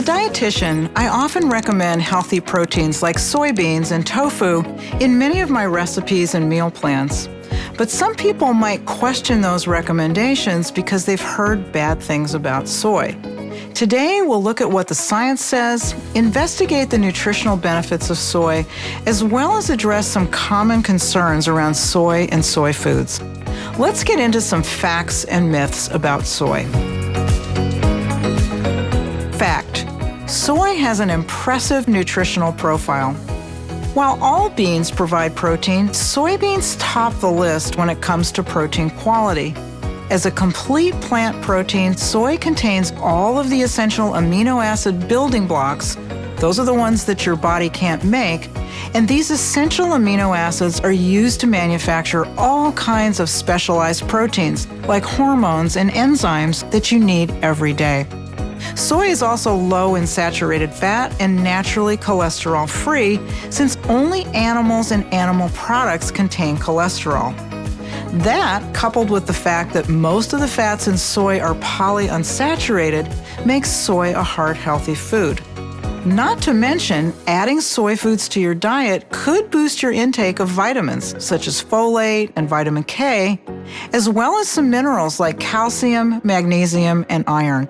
a dietitian, I often recommend healthy proteins like soybeans and tofu in many of my recipes and meal plans. But some people might question those recommendations because they've heard bad things about soy. Today, we'll look at what the science says, investigate the nutritional benefits of soy, as well as address some common concerns around soy and soy foods. Let's get into some facts and myths about soy. Fact: soy has an impressive nutritional profile. While all beans provide protein, soybeans top the list when it comes to protein quality. As a complete plant protein, soy contains all of the essential amino acid building blocks. Those are the ones that your body can't make, and these essential amino acids are used to manufacture all kinds of specialized proteins, like hormones and enzymes that you need every day. Soy is also low in saturated fat and naturally cholesterol-free, since only animals and animal products contain cholesterol. That, coupled with the fact that most of the fats in soy are polyunsaturated, makes soy a heart-healthy food. Not to mention, adding soy foods to your diet could boost your intake of vitamins, such as folate and vitamin K, as well as some minerals like calcium, magnesium, and iron.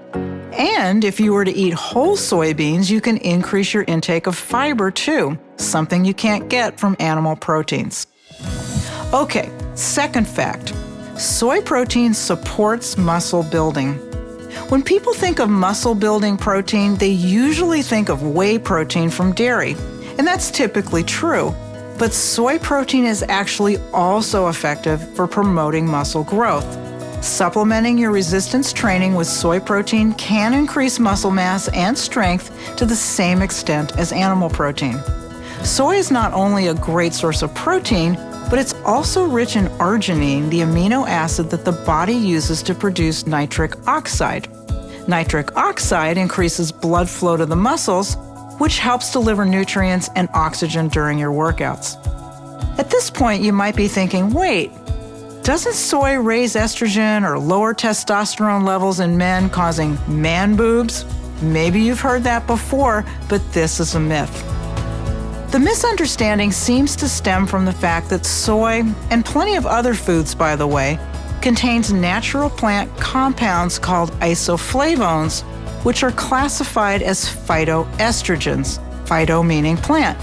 And if you were to eat whole soybeans, you can increase your intake of fiber too, something you can't get from animal proteins. Okay, second fact: soy protein supports muscle building. When people think of muscle building protein, they usually think of whey protein from dairy, and that's typically true. But soy protein is actually also effective for promoting muscle growth. Supplementing your resistance training with soy protein can increase muscle mass and strength to the same extent as animal protein. Soy is not only a great source of protein, but it's also rich in arginine, the amino acid that the body uses to produce nitric oxide. Nitric oxide increases blood flow to the muscles, which helps deliver nutrients and oxygen during your workouts. At this point, you might be thinking, wait, doesn't soy raise estrogen or lower testosterone levels in men, causing man boobs? Maybe you've heard that before, but this is a myth. The misunderstanding seems to stem from the fact that soy, and plenty of other foods by the way, contains natural plant compounds called isoflavones, which are classified as phytoestrogens, phyto meaning plant.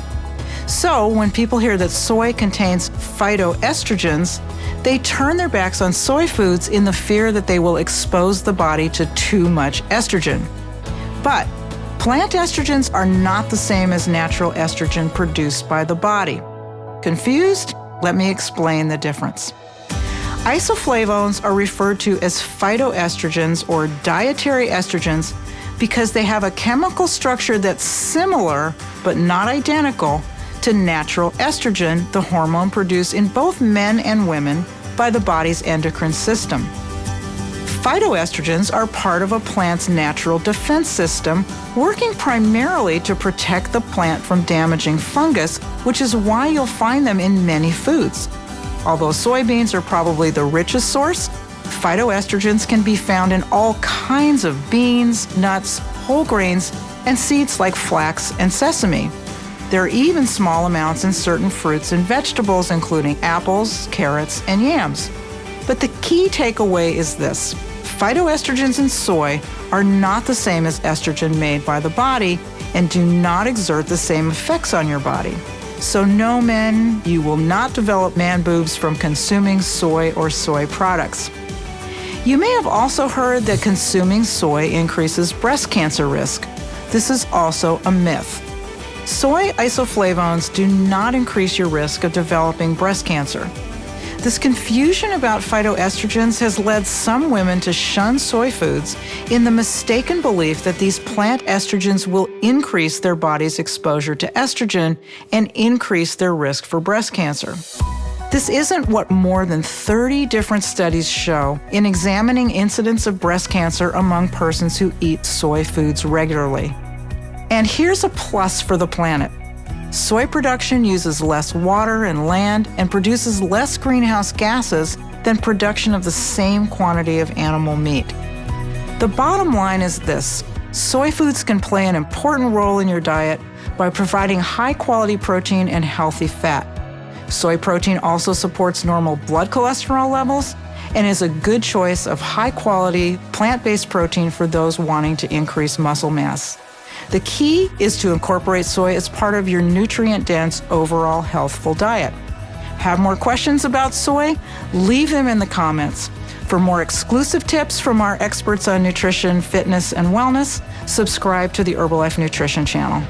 So when people hear that soy contains phytoestrogens, they turn their backs on soy foods in the fear that they will expose the body to too much estrogen. But plant estrogens are not the same as natural estrogen produced by the body. Confused? Let me explain the difference. Isoflavones are referred to as phytoestrogens or dietary estrogens because they have a chemical structure that's similar, but not identical, to natural estrogen, the hormone produced in both men and women by the body's endocrine system. Phytoestrogens are part of a plant's natural defense system, working primarily to protect the plant from damaging fungus, which is why you'll find them in many foods. Although soybeans are probably the richest source, phytoestrogens can be found in all kinds of beans, nuts, whole grains, and seeds like flax and sesame. There are even small amounts in certain fruits and vegetables, including apples, carrots, and yams. But the key takeaway is this: phytoestrogens in soy are not the same as estrogen made by the body and do not exert the same effects on your body. So no, men, you will not develop man boobs from consuming soy or soy products. You may have also heard that consuming soy increases breast cancer risk. This is also a myth. Soy isoflavones do not increase your risk of developing breast cancer. This confusion about phytoestrogens has led some women to shun soy foods in the mistaken belief that these plant estrogens will increase their body's exposure to estrogen and increase their risk for breast cancer. This isn't what more than 30 different studies show in examining incidence of breast cancer among persons who eat soy foods regularly. And here's a plus for the planet. Soy production uses less water and land and produces less greenhouse gases than production of the same quantity of animal meat. The bottom line is this: Soy foods can play an important role in your diet by providing high-quality protein and healthy fat. Soy protein also supports normal blood cholesterol levels and is a good choice of high-quality plant-based protein for those wanting to increase muscle mass. The key is to incorporate soy as part of your nutrient-dense, overall healthful diet. Have more questions about soy? Leave them in the comments. For more exclusive tips from our experts on nutrition, fitness, and wellness, subscribe to the Herbalife Nutrition channel.